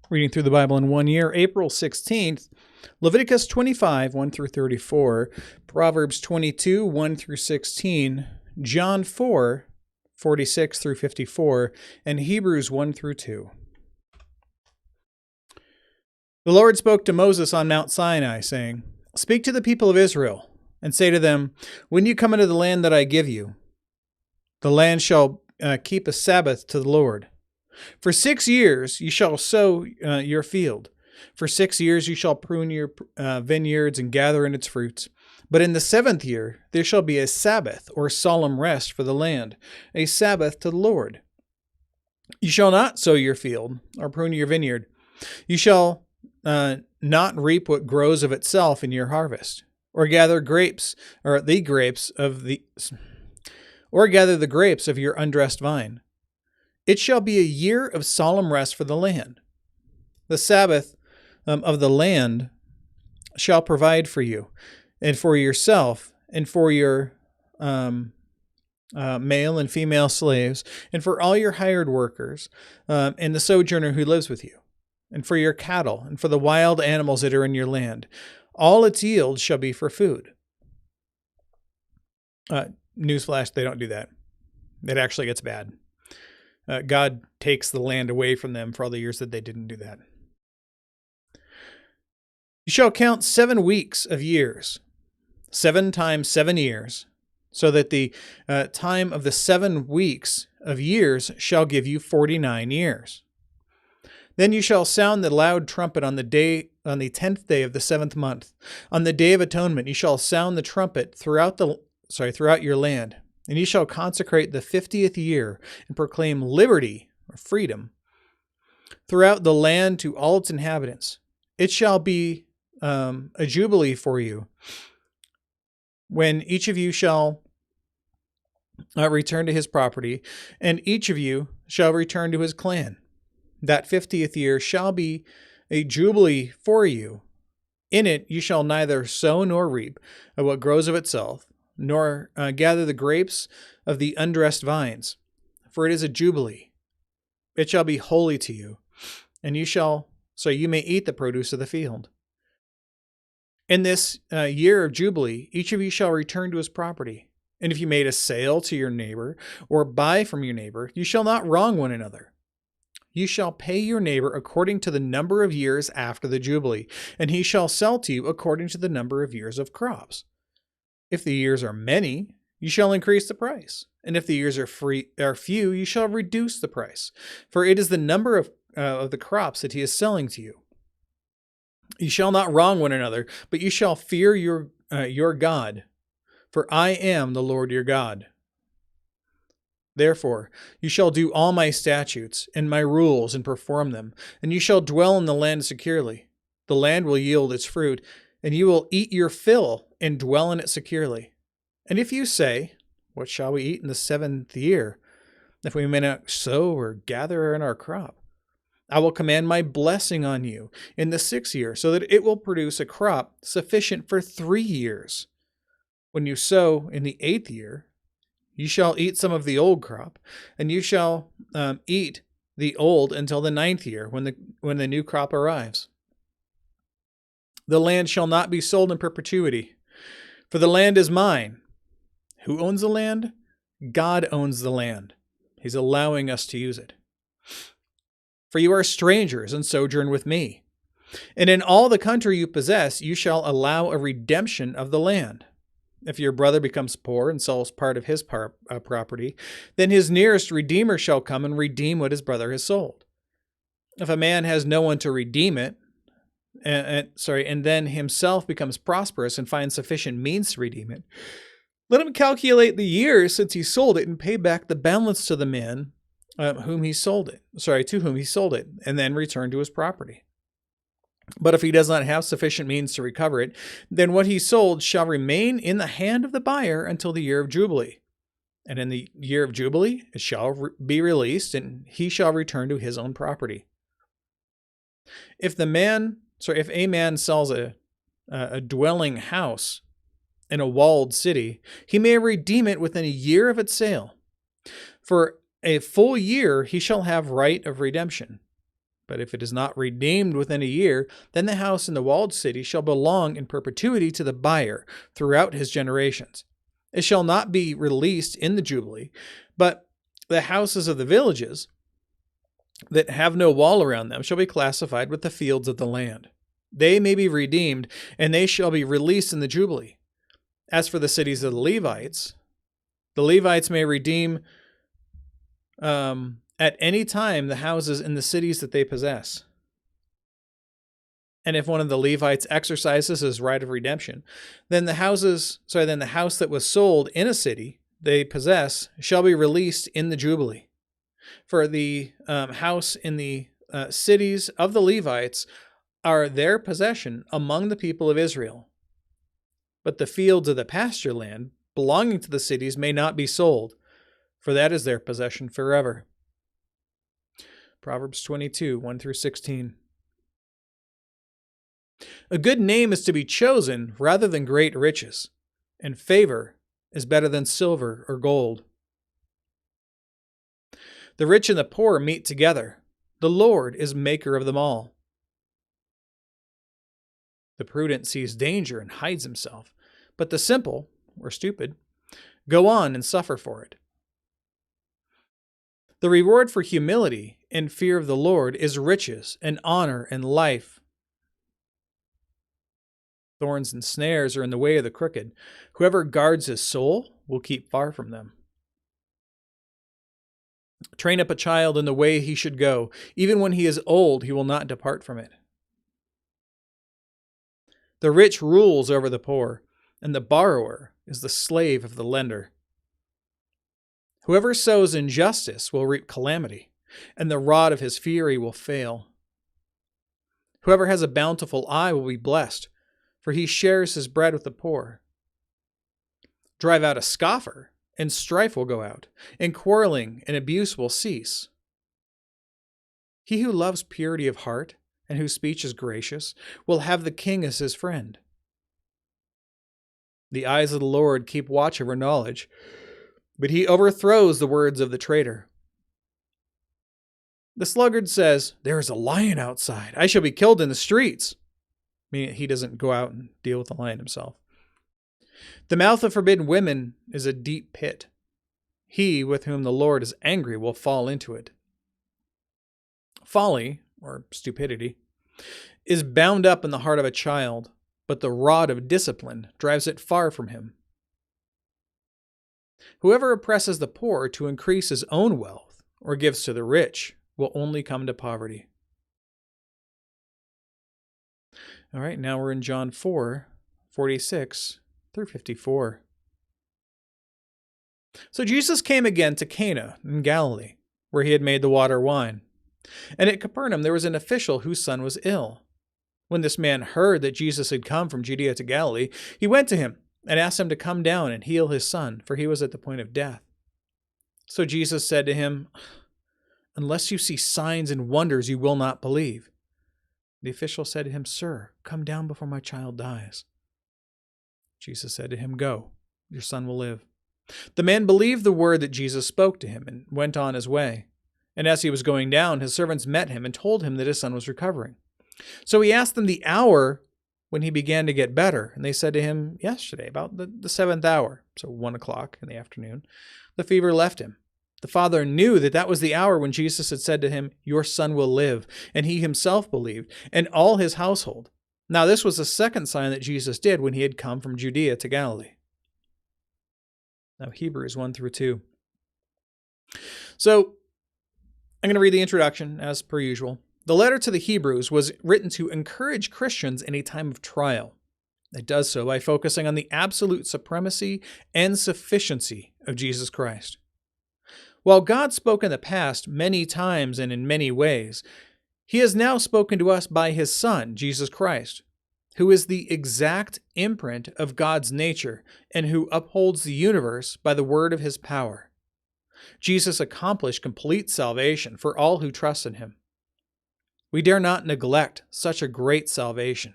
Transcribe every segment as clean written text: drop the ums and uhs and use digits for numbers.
Reading through the Bible in 1 year, April 16th, Leviticus 25, 1 through 34, Proverbs 22, 1 through 16, John 4, 46 through 54, and Hebrews 1 through 2. The Lord spoke to Moses on Mount Sinai, saying, "Speak to the people of Israel, and say to them, when you come into the land that I give you, the land shall keep a Sabbath to the Lord. For 6 years you shall sow your field. For 6 years you shall prune your vineyards and gather in its fruits. But in the 7th year there shall be a Sabbath or solemn rest for the land, a Sabbath to the Lord. You shall not sow your field or prune your vineyard. You shall not reap what grows of itself in your harvest, or gather grapes or the grapes of the or gather the grapes of your undressed vine. It shall be a year of solemn rest for the land. The Sabbath of the land shall provide for you, and for yourself, and for your male and female slaves, and for all your hired workers, and the sojourner who lives with you, and for your cattle, and for the wild animals that are in your land. All its yield shall be for food." Newsflash, they don't do that. It actually gets bad. God takes the land away from them for all the years that they didn't do that. You shall count 7 weeks of years, 7 times 7 years, so that the time of the 7 weeks of years shall give you 49 years. Then you shall sound the loud trumpet on the 10th day of the 7th month. On the day of atonement you shall sound the trumpet throughout your land. And you shall consecrate the 50th year and proclaim liberty or freedom throughout the land to all its inhabitants. It shall be a jubilee for you, when each of you shall return to his property, and each of you shall return to his clan. That 50th year shall be a jubilee for you. In it you shall neither sow nor reap what grows of itself, nor gather the grapes of the undressed vines, for it is a jubilee. It shall be holy to you, and you may eat the produce of the field. In this year of jubilee, each of you shall return to his property. And if you made a sale to your neighbor, or buy from your neighbor, you shall not wrong one another. You shall pay your neighbor according to the number of years after the jubilee, and he shall sell to you according to the number of years of crops. If the years are many, you shall increase the price. And if the years are few, you shall reduce the price. For it is the number of the crops that he is selling to you. You shall not wrong one another, but you shall fear your God. For I am the Lord your God. Therefore, you shall do all my statutes and my rules and perform them, and you shall dwell in the land securely. The land will yield its fruit, and you will eat your fill and dwell in it securely. And if you say, what shall we eat in the 7th year, if we may not sow or gather in our crop? I will command my blessing on you in the 6th year, so that it will produce a crop sufficient for 3 years. When you sow in the 8th year, you shall eat some of the old crop, and you shall eat the old until the 9th year, when the new crop arrives. The land shall not be sold in perpetuity, for the land is mine. Who owns the land? God owns the land. He's allowing us to use it. For you are strangers and sojourn with me. And in all the country you possess, you shall allow a redemption of the land. If your brother becomes poor and sells part of his property, then his nearest redeemer shall come and redeem what his brother has sold. If a man has no one to redeem it, and then himself becomes prosperous and finds sufficient means to redeem it, let him calculate the years since he sold it and pay back the balance to the man to whom he sold it, and then return to his property. But if he does not have sufficient means to recover it, then what he sold shall remain in the hand of the buyer until the year of Jubilee. And in the year of Jubilee, it shall be released, and he shall return to his own property. If a man sells a dwelling house in a walled city, he may redeem it within a year of its sale. For a full year he shall have right of redemption. But if it is not redeemed within a year, then the house in the walled city shall belong in perpetuity to the buyer throughout his generations. It shall not be released in the Jubilee, but the houses of the villages that have no wall around them shall be classified with the fields of the land. They may be redeemed, and they shall be released in the Jubilee. As for the cities of the Levites may redeem at any time the houses in the cities that they possess. And if one of the Levites exercises his right of redemption, then the house that was sold in a city they possess shall be released in the Jubilee. For the house in the cities of the Levites are their possession among the people of Israel. But the fields of the pasture land belonging to the cities may not be sold, for that is their possession forever. Proverbs 22, 1 through 16. A good name is to be chosen rather than great riches, and favor is better than silver or gold. The rich and the poor meet together. The Lord is maker of them all. The prudent sees danger and hides himself, but the simple, or stupid, go on and suffer for it. The reward for humility and fear of the Lord is riches and honor and life. Thorns and snares are in the way of the crooked. Whoever guards his soul will keep far from them. Train up a child in the way he should go. Even when he is old, he will not depart from it. The rich rules over the poor, and the borrower is the slave of the lender. Whoever sows injustice will reap calamity, and the rod of his fury will fail. Whoever has a bountiful eye will be blessed, for he shares his bread with the poor. Drive out a scoffer, and strife will go out, and quarreling and abuse will cease. He who loves purity of heart, and whose speech is gracious, will have the king as his friend. The eyes of the Lord keep watch over knowledge, but he overthrows the words of the traitor. The sluggard says, "There is a lion outside. I shall be killed in the streets." Meaning he doesn't go out and deal with the lion himself. The mouth of forbidden women is a deep pit. He with whom the Lord is angry will fall into it. Folly, or stupidity, is bound up in the heart of a child, but the rod of discipline drives it far from him. Whoever oppresses the poor to increase his own wealth, or gives to the rich, will only come to poverty. All right, now we're in John 4, 46 through 54. So Jesus came again to Cana in Galilee, where he had made the water wine. And at Capernaum there was an official whose son was ill. When this man heard that Jesus had come from Judea to Galilee, he went to him and asked him to come down and heal his son, for he was at the point of death. So Jesus said to him, "Unless you see signs and wonders, you will not believe." The official said to him, "Sir, come down before my child dies." Jesus said to him, "Go, your son will live." The man believed the word that Jesus spoke to him and went on his way. And as he was going down, his servants met him and told him that his son was recovering. So he asked them the hour when he began to get better. And they said to him, "Yesterday, about the 7th hour, so 1 o'clock in the afternoon, the fever left him." The father knew that that was the hour when Jesus had said to him, "Your son will live." And he himself believed, and all his household. Now this was the second sign that Jesus did when he had come from Judea to Galilee. Now Hebrews 1 through 2. So I'm going to read the introduction as per usual. The letter to the Hebrews was written to encourage Christians in a time of trial. It does so by focusing on the absolute supremacy and sufficiency of Jesus Christ. While God spoke in the past many times and in many ways, he has now spoken to us by his Son, Jesus Christ, who is the exact imprint of God's nature and who upholds the universe by the word of his power. Jesus accomplished complete salvation for all who trust in him. We dare not neglect such a great salvation.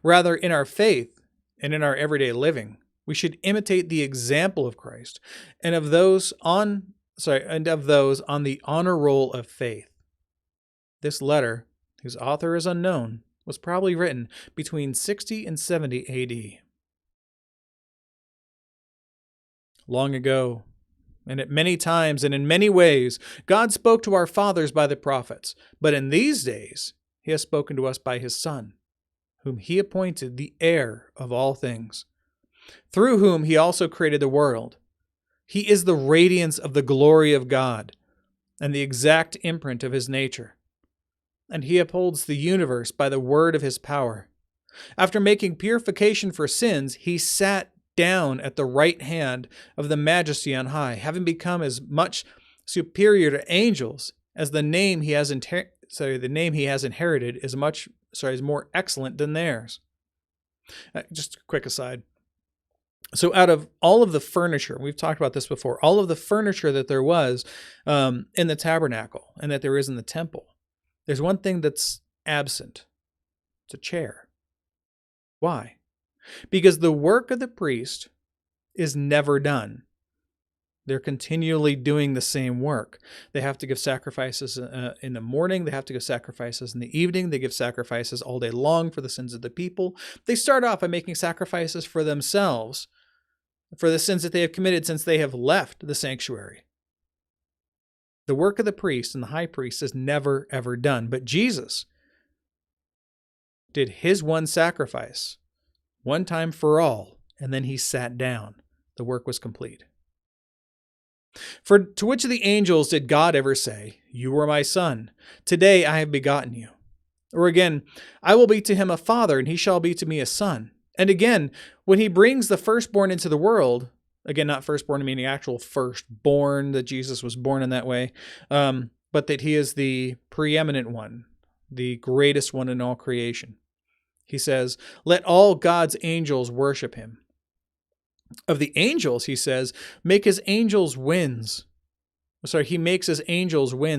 Rather, in our faith and in our everyday living, we should imitate the example of Christ and of those on the honor roll of faith. This letter, whose author is unknown, was probably written between 60 and 70 AD. Long ago, and at many times and in many ways, God spoke to our fathers by the prophets, but in these days he has spoken to us by his Son, whom he appointed the heir of all things, through whom he also created the world. He is the radiance of the glory of God and the exact imprint of his nature, and he upholds the universe by the word of his power. After making purification for sins, he sat down at the right hand of the Majesty on high, having become as much superior to angels as the name he has inherited is more excellent than theirs. Just a quick aside. So out of all of the furniture, we've talked about this before, all of the furniture that there was in the tabernacle and that there is in the temple, there's one thing that's absent. It's a chair. Why? Because the work of the priest is never done. They're continually doing the same work. They have to give sacrifices in the morning. They have to give sacrifices in the evening. They give sacrifices all day long for the sins of the people. They start off by making sacrifices for themselves, for the sins that they have committed since they have left the sanctuary. The work of the priest and the high priest is never, ever done. But Jesus did his one sacrifice, one time for all, and then he sat down. The work was complete. For to which of the angels did God ever say, "You are my son, today I have begotten you"? Or again, "I will be to him a father, and he shall be to me a son"? And again, when he brings the firstborn into the world, again, not firstborn meaning actual firstborn, that Jesus was born in that way, but that he is the preeminent one, the greatest one in all creation. He says, "Let all God's angels worship him." Of the angels, he says, he makes his angels winds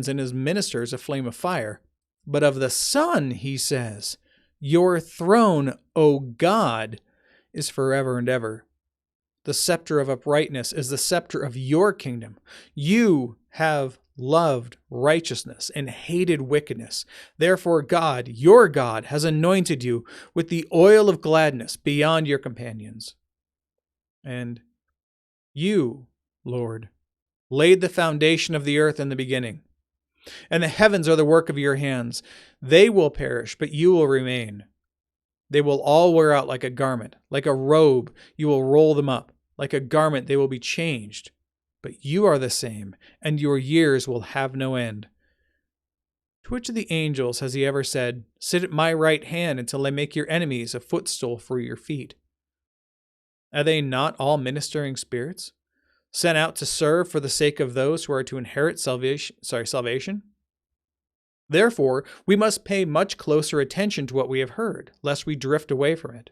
and his ministers a flame of fire. But of the Son, he says, "Your throne, O God, is forever and ever. The scepter of uprightness is the scepter of your kingdom. You have loved righteousness and hated wickedness. Therefore God, your God, has anointed you with the oil of gladness beyond your companions. And you, Lord, laid the foundation of the earth in the beginning. And the heavens are the work of your hands. They will perish, but you will remain. They will all wear out like a garment. Like a robe, you will roll them up. Like a garment, they will be changed. But you are the same, and your years will have no end. To which of the angels has he ever said, "Sit at my right hand until I make your enemies a footstool for your feet"? Are they not all ministering spirits, sent out to serve for the sake of those who are to inherit salvation? Therefore, we must pay much closer attention to what we have heard, lest we drift away from it.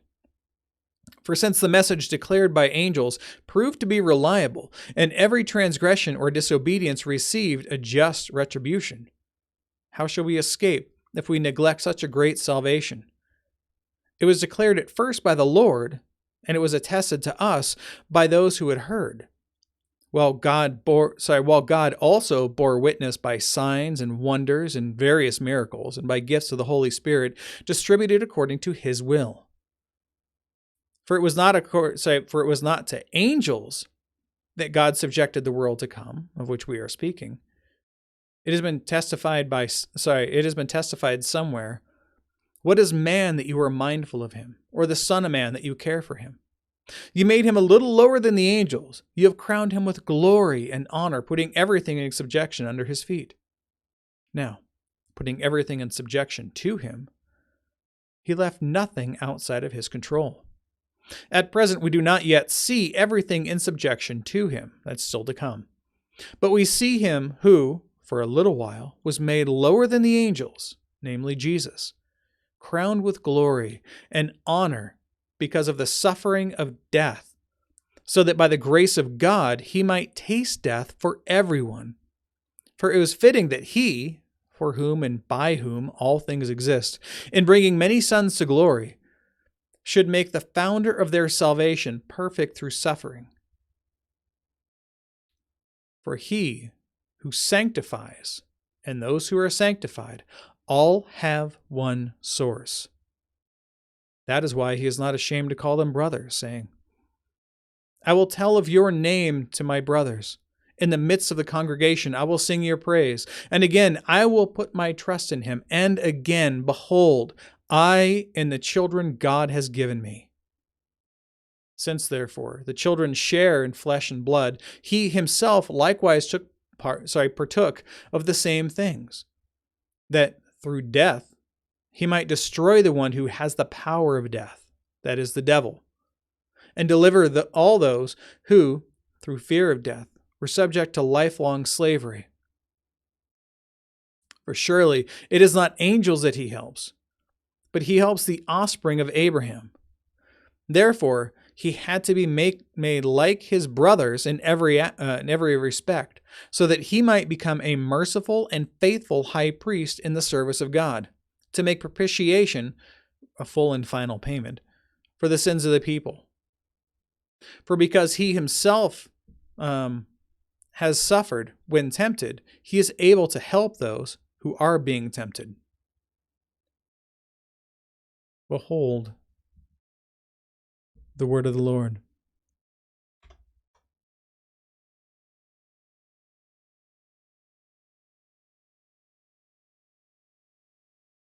For since the message declared by angels proved to be reliable, and every transgression or disobedience received a just retribution, how shall we escape if we neglect such a great salvation? It was declared at first by the Lord, and it was attested to us by those who had heard. While God also bore witness by signs and wonders and various miracles, and by gifts of the Holy Spirit distributed according to his will. For it was not to angels that God subjected the world to come, of which we are speaking. It has been testified somewhere. What is man that you are mindful of him, or the son of man that you care for him? You made him a little lower than the angels. You have crowned him with glory and honor, putting everything in subjection under his feet. Now, putting everything in subjection to him, he left nothing outside of his control. At present, we do not yet see everything in subjection to him. That's still to come. But we see him who, for a little while, was made lower than the angels, namely Jesus, crowned with glory and honor because of the suffering of death, so that by the grace of God he might taste death for everyone. For it was fitting that he, for whom and by whom all things exist, in bringing many sons to glory, should make the founder of their salvation perfect through suffering. For he who sanctifies and those who are sanctified All have one source. That is why he is not ashamed to call them brothers, saying, I will tell of your name to my brothers. In the midst of the congregation, I will sing your praise. And again, I will put my trust in him. And again, behold, I and the children God has given me. Since, therefore, the children share in flesh and blood, he himself likewise partook of the same things, that through death he might destroy the one who has the power of death, that is, the devil, and deliver all those who, through fear of death, were subject to lifelong slavery. For surely it is not angels that he helps, but he helps the offspring of Abraham. Therefore, he had to be made like his brothers in every respect, so that he might become a merciful and faithful high priest in the service of God, to make propitiation, a full and final payment, for the sins of the people. For because he himself has suffered when tempted, he is able to help those who are being tempted. Behold, the word of the Lord.